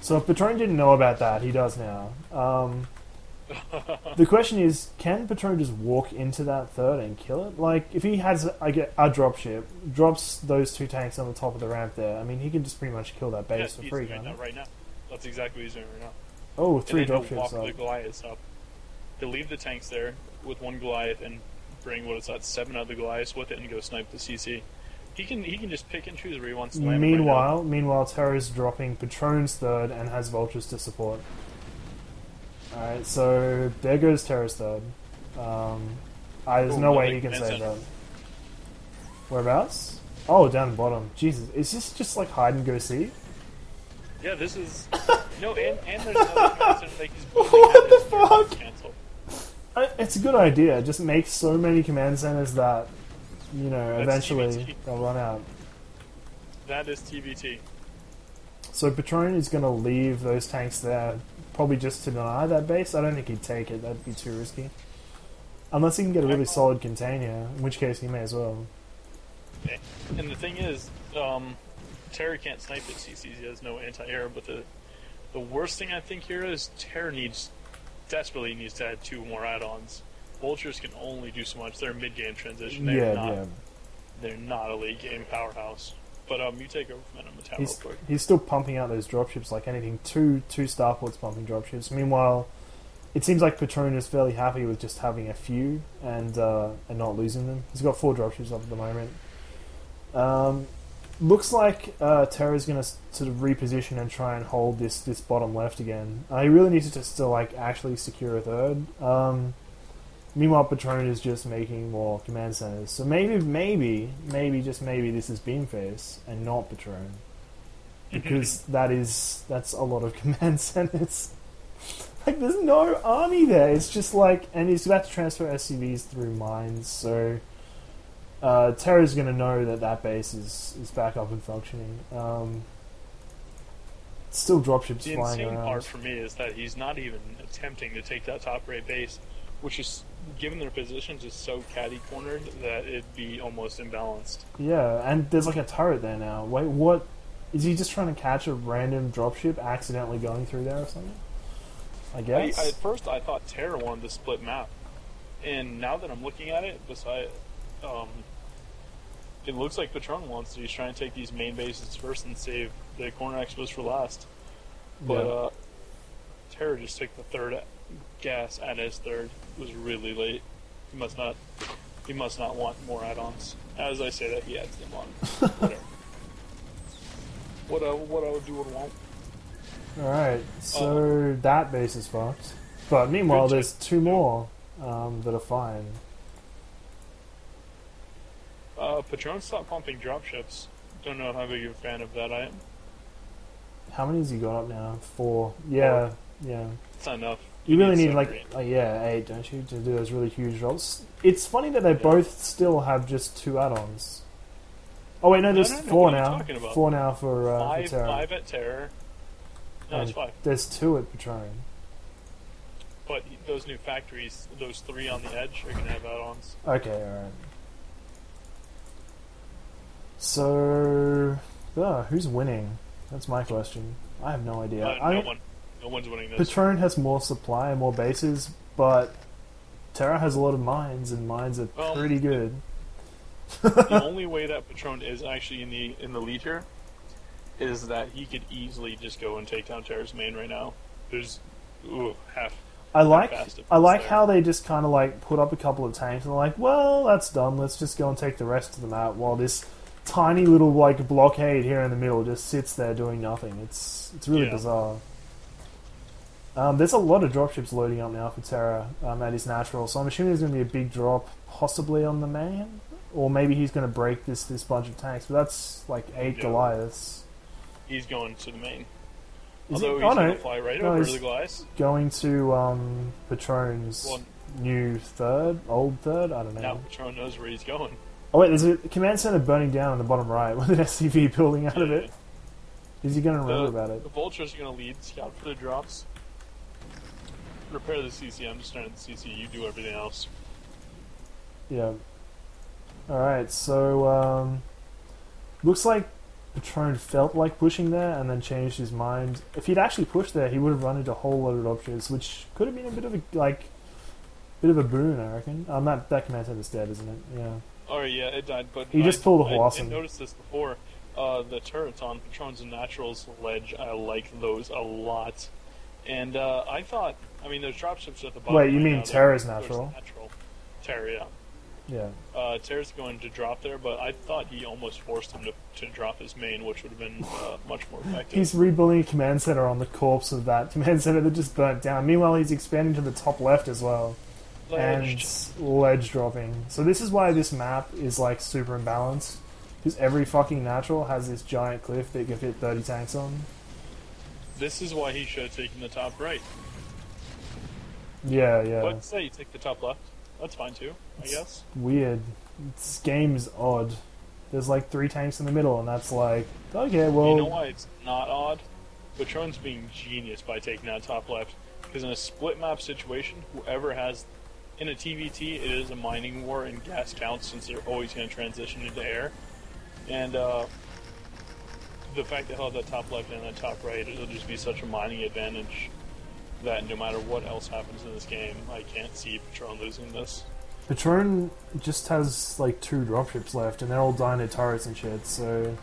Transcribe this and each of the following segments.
So if Patrrron didn't know about that, he does now. The question is, can Patrrron just walk into that third and kill it? Like, if he has a dropship, drops those two tanks on the top of the ramp there, I mean, he can just pretty much kill that base Yes, for he's free, doing can't he? that right now. That's exactly what he's doing right now. Oh, And three then he'll dropships walk the up. Goliaths up. He'll leave the tanks there with one Goliath and bring, what is that, 7 other Goliaths with it and go snipe the CC. He can just pick and choose where he wants to land them right now. Meanwhile, Terra's dropping Patrrron's third and has vultures to support. Alright, so there goes Terra's third. There's Ooh, no way another he can command save center. that. Whereabouts? Oh, down the bottom. Jesus, is this just like hide and go seek? Yeah, this is... No, and there's another command center that he's building What that is the fuck? cancel. It's a good idea. Just make so many command centers that, you know, That's eventually TBT. they'll run out. That is TBT. So Patrrron is going to leave those tanks there, probably just to deny that base. I don't think he'd take it. That'd be too risky. Unless he can get a really solid container, in which case he may as well. And the thing is, Terra can't snipe at CCs. He has no anti-air, but the worst thing I think here is Terra desperately needs to add 2 more add-ons. Vultures can only do so much. They're a mid-game transition. They're not a late-game powerhouse. But you take over from Tower real quick. He's still pumping out those dropships like anything. Two starports pumping dropships. Meanwhile, it seems like Patrrron is fairly happy with just having a few and not losing them. He's got 4 dropships up at the moment. Looks like Terra's going to sort of reposition and try and hold this bottom left again. He really needs to still like actually secure a third. Meanwhile, Patrrron is just making more command centers. So maybe, just maybe this is Beamface and not Patrrron. Because that's a lot of command centers. Like, there's no army there. It's just like... And he's about to transfer SCVs through mines, so... Terra's going to know that base is back up and functioning. Still dropships The flying insane around. part for me is that he's not even attempting to take that top rate base, which is, given their positions, is so catty cornered that it'd be almost imbalanced. Yeah, and there's like a turret there now. Wait, what? Is he just trying to catch a random dropship accidentally going through there or something? I guess. At first, I thought Terra wanted to split map, and now that I'm looking at it, it looks like Patrrron wants to. He's trying to take these main bases first and save the corner expos for last. But Terra just took the third gas at his third. It was really late. He must not want more add-ons. As I say that, he adds them on. Whatever. What I would do what I want. Alright, so that base is fucked. But meanwhile, there's 2 more that are fine. Patrrron stopped pumping dropships. Don't know how big of a fan of that I am. How many has he got up now? 4. Yeah. It's not enough. You really need 7 or like 8. 8, don't you, to do those really huge drops? It's funny that they both still have just 2 add-ons. Oh wait, no, there's No, 4 what are you now. talking about? 4 now for Terra. 5 at Terror. No, it's 5. There's 2 at Patrrron. But those new factories, those 3 on the edge, are going to have add-ons. Okay, alright. So, who's winning? That's my question. I have no idea. No one's winning this. Patrrron has more supply and more bases, but Terra has a lot of mines, and mines are pretty good. The only way that Patrrron is actually in the lead here is that he could easily just go and take down Terra's main right now. There's half. I like how they just kind of like put up a couple of tanks and they're like, well, that's done. Let's just go and take the rest of them out while this tiny little like blockade here in the middle just sits there doing nothing. It's really bizarre. There's a lot of dropships loading up now for Terra at his natural, so I'm assuming there's going to be a big drop possibly on the main, or maybe he's going to break this bunch of tanks, but that's like 8 Goliaths. He's going to the main. Is Although he's going to fly right over the Goliaths. Going to Patrrron's new old third, I don't know. Now Patrrron knows where he's going. Oh wait, there's a command center burning down on the bottom right with an SCV building out of it. Is he going to remember about it? The Vultures are going to lead, scout for the drops. Repair the CC, I'm just trying to CC, you do everything else. Yeah. Alright, so looks like Patrrron felt like pushing there and then changed his mind. If he'd actually pushed there, he would have run into a whole lot of dropships, which could have been a bit of a boon, I reckon. That command center's dead, isn't it? Yeah. Oh yeah, it died. But he just pulled a I Hawson. noticed this before. The turrets on Patrrron's and Natural's ledge, I like those a lot. And I thought, I mean, those dropships at the bottom. Wait, you mean Terra's natural? Natural. Terra, yeah. Yeah. Terra's going to drop there, but I thought he almost forced him to drop his main, which would have been much more effective. He's rebuilding a command center on the corpse of that command center that just burnt down. Meanwhile, he's expanding to the top left as well. And ledge dropping. So this is why this map is like super imbalanced. Because every fucking natural has this giant cliff that you can fit 30 tanks on. This is why he should have taken the top right. Yeah, yeah. But say you take the top left. That's fine too, I guess. Weird. This game is odd. There's like 3 tanks in the middle, and that's like, okay, well... You know why it's not odd? Patrrron's being genius by taking that top left. Because in a split map situation, whoever has... In a TVT, it is a mining war and gas counts since they're always going to transition into air. And the fact that he'll have that top left and that top right, it'll just be such a mining advantage that no matter what else happens in this game, I can't see Patrrron losing this. Patrrron just has like 2 dropships left, and they're all dying to turrets and shit, so...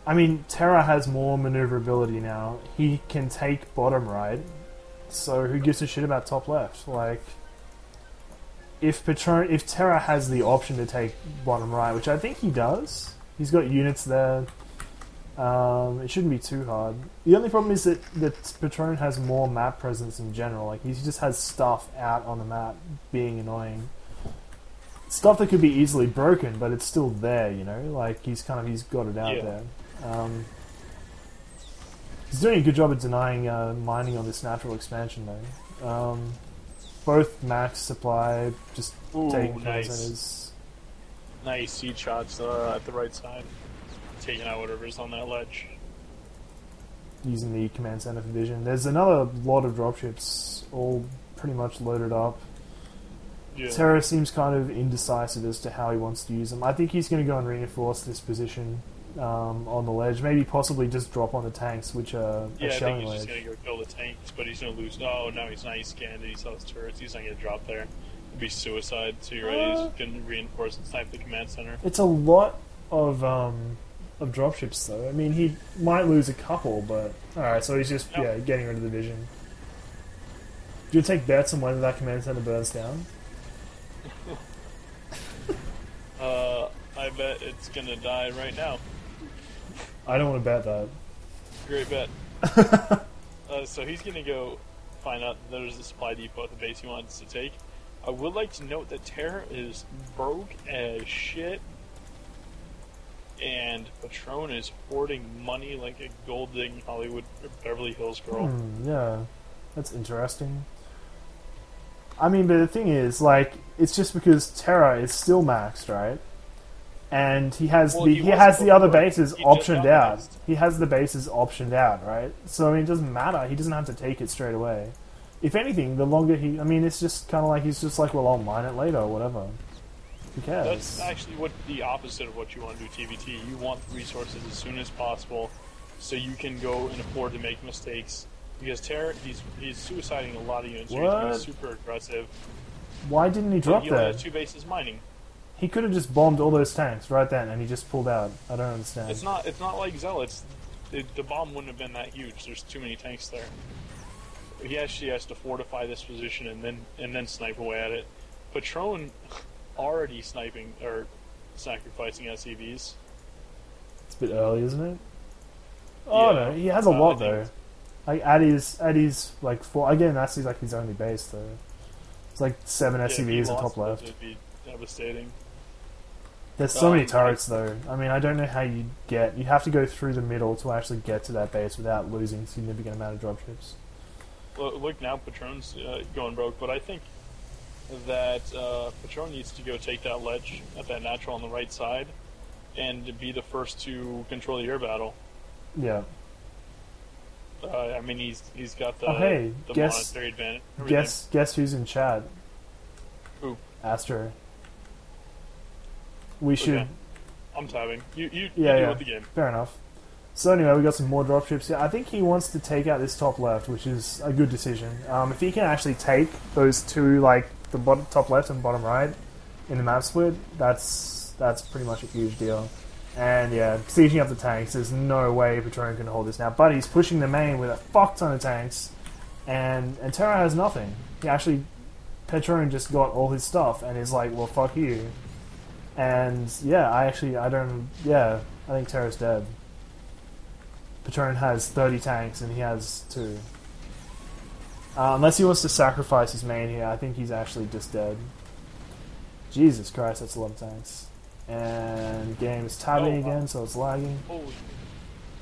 I mean, Terra has more maneuverability now. He can take bottom right, so who gives a shit about top left? Like... If Terra has the option to take bottom right, which I think he does, he's got units there. It shouldn't be too hard. The only problem is that Patrrron has more map presence in general. Like he just has stuff out on the map, being annoying. Stuff that could be easily broken, but it's still there. You know, like he's got it out there. He's doing a good job at denying mining on this natural expansion, though. Both max supply, just taking nice. Nice seed shots at the right side. Taking out whatever's on that ledge. Using the command center for vision. There's another lot of dropships, all pretty much loaded up. Yeah. Terra seems kind of indecisive as to how he wants to use them. I think he's going to go and reinforce this position on the ledge. Maybe possibly just drop on the tanks, which are shelling ledge. I think he's just going to go kill the tanks, but he's going to lose. Oh, no, he's not. He scanned it. He saw his turrets. He's not going to drop there. It'd be suicide. So you're right. He's going to reinforce and snipe the command center. It's a lot of dropships, though. I mean, he might lose a couple, but... Alright, so he's just getting rid of the vision. Do you take bets on whether that command center burns down? I bet it's going to die right now. I don't want to bet that. Great bet. So he's going to go find out that there's a supply depot at the base he wants to take. I would like to note that Terra is broke as shit, and Patrrron is hoarding money like a gold-digging Hollywood or Beverly Hills girl. Yeah, that's interesting. I mean, but the thing is, like, it's just because Terra is still maxed, right? And he has the other bases optioned out. He has the bases optioned out, right? So I mean, it doesn't matter. He doesn't have to take it straight away. If anything, the longer he... I mean, it's just kind of like he's just like, well, I'll mine it later or whatever. Who cares? That's actually the opposite of what you want to do TVT. You want the resources as soon as possible so you can go and afford to make mistakes. Because Terra, he's suiciding a lot of units. What? He's super aggressive. Why didn't he drop he there? He has 2 bases mining. He could have just bombed all those tanks right then, and he just pulled out. I don't understand. It's not like Zealots. The bomb wouldn't have been that huge. There's too many tanks there. He actually has to fortify this position and then snipe away at it. Patrrron already sniping or sacrificing SCVs. It's a bit early, isn't it? Oh no, he has a lot though. Like at his like 4 again. That's like his only base though. It's like 7 SCVs at top left. It'd be devastating. There's so many turrets though. I mean, I don't know how you have to go through the middle to actually get to that base without losing a significant amount of dropships. Well, look now, Patrrron's going broke, but I think that Patrrron needs to go take that ledge at that natural on the right side and to be the first to control the air battle. Yeah. I mean, he's got the monetary advantage. Guess who's in chat? Who? Astro. We should I'm tabbing. You Yeah, deal yeah. with the game. Fair enough. So anyway, we got some more dropships here. I think he wants to take out this top left, which is a good decision. If he can actually take those two, like the top left and bottom right, in the map split, that's pretty much a huge deal. And yeah, sieging up the tanks, there's no way Patrrron can hold this now. But he's pushing the main with a fuck ton of tanks, and Terra has nothing. He actually, Patrrron just got all his stuff, and he's like, well, fuck you. And yeah, I think Terra's dead. Patrrron has 30 tanks and he has 2. Unless he wants to sacrifice his main here, I think he's actually just dead. Jesus Christ, that's a lot of tanks. And the game is tabbing again, so it's lagging. Holy,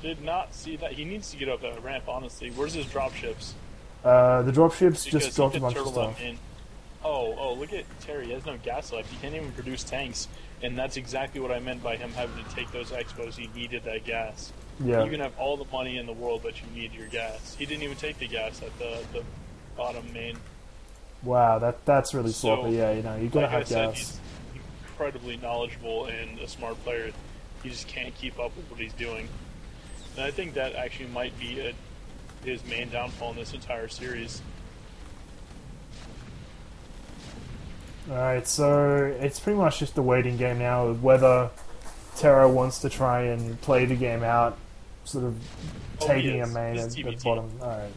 did not see that. He needs to get up that ramp, honestly. Where's his dropships? The dropships just dropped a bunch of stuff. Oh, look at Terry. He has no gas left. He can't even produce tanks. And that's exactly what I meant by him having to take those expos. He needed that gas. Yeah. You can have all the money in the world, but you need your gas. He didn't even take the gas at the bottom main. Wow, that's really sloppy. Yeah, you gotta like have I said, gas. he's incredibly knowledgeable and a smart player. He just can't keep up with what he's doing. And I think that actually might be his main downfall in this entire series. Alright, so it's pretty much just a waiting game now of whether Terra wants to try and play the game out, sort of taking a main at the bottom. Alright.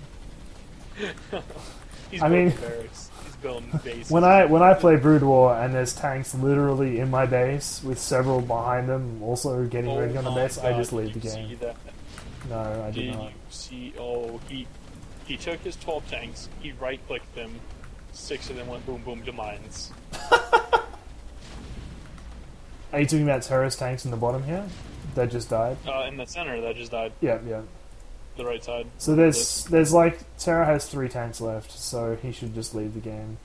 I mean, barracks. He's building bases. When I play Brood War and there's tanks literally in my base with several behind them also getting ready on the base, I just leave the game. No, I did not. You see? Oh, he took his 12 tanks. He right-clicked them. 6 of them went boom boom to mines. Are you talking about terrorist tanks in the bottom here that just died? In the center, that just died. Yeah. The right side. So there's like Terra has 3 tanks left, so he should just leave the game.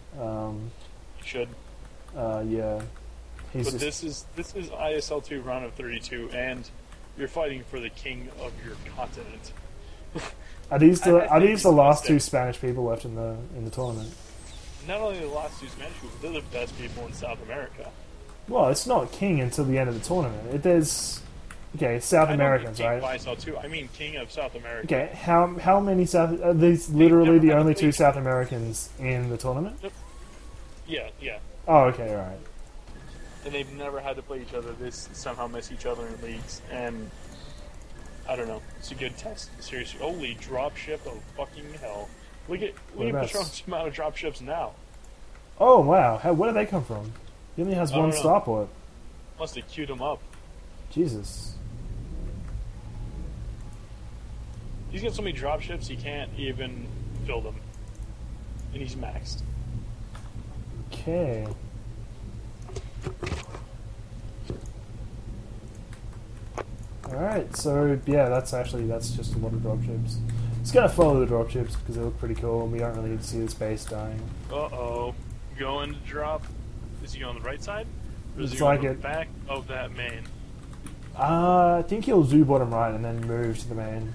He should. Yeah. But this is ISL 2 round of 32, and you're fighting for the king of your continent. Are these the last 2 Spanish people left in the tournament? Not only the last 2 Spanish people, they're the best people in South America. Well, it's not king until the end of the tournament. There's South Americans, right? ISL 2. I mean king of South America. Okay, how many South? Are these literally the only 2 South Americans in the tournament? Yeah. Oh, okay, all right. And they've never had to play each other. They somehow miss each other in leagues, and I don't know. It's a good test. Seriously, holy dropship of fucking hell! Look at Patrrron's amount of dropships now. Oh wow! Where do they come from? He only has 1 starport. Must have queued him up. Jesus. He's got so many dropships he can't even fill them, and he's maxed. Okay. Alright, so yeah, that's just a lot of dropships. Just gonna follow the dropships because they look pretty cool and we don't really need to see the space dying. Uh-oh. Going to drop. Is he on the right side? Or is It's he on like the it. back of that main? I think he'll do bottom right and then move to the main.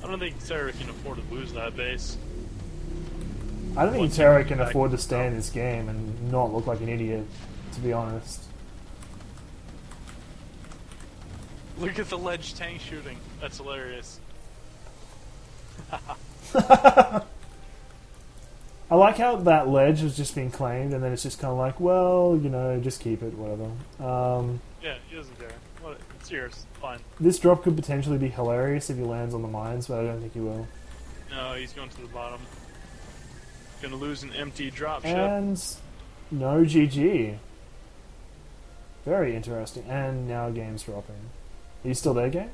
I don't think Sarah can afford to lose that base. I don't think Once Terra he can moves afford to back- stay in this game and not look like an idiot, to be honest. Look at the ledge tank shooting. That's hilarious. I like how that ledge has just been claimed and then it's just kind of like, well, just keep it, whatever. Yeah, he doesn't care. It's yours. Fine. This drop could potentially be hilarious if he lands on the mines, but I don't think he will. No, he's going to the bottom. Gonna lose an empty dropship. And no GG. Very interesting. And now game's dropping. Are you still there, game?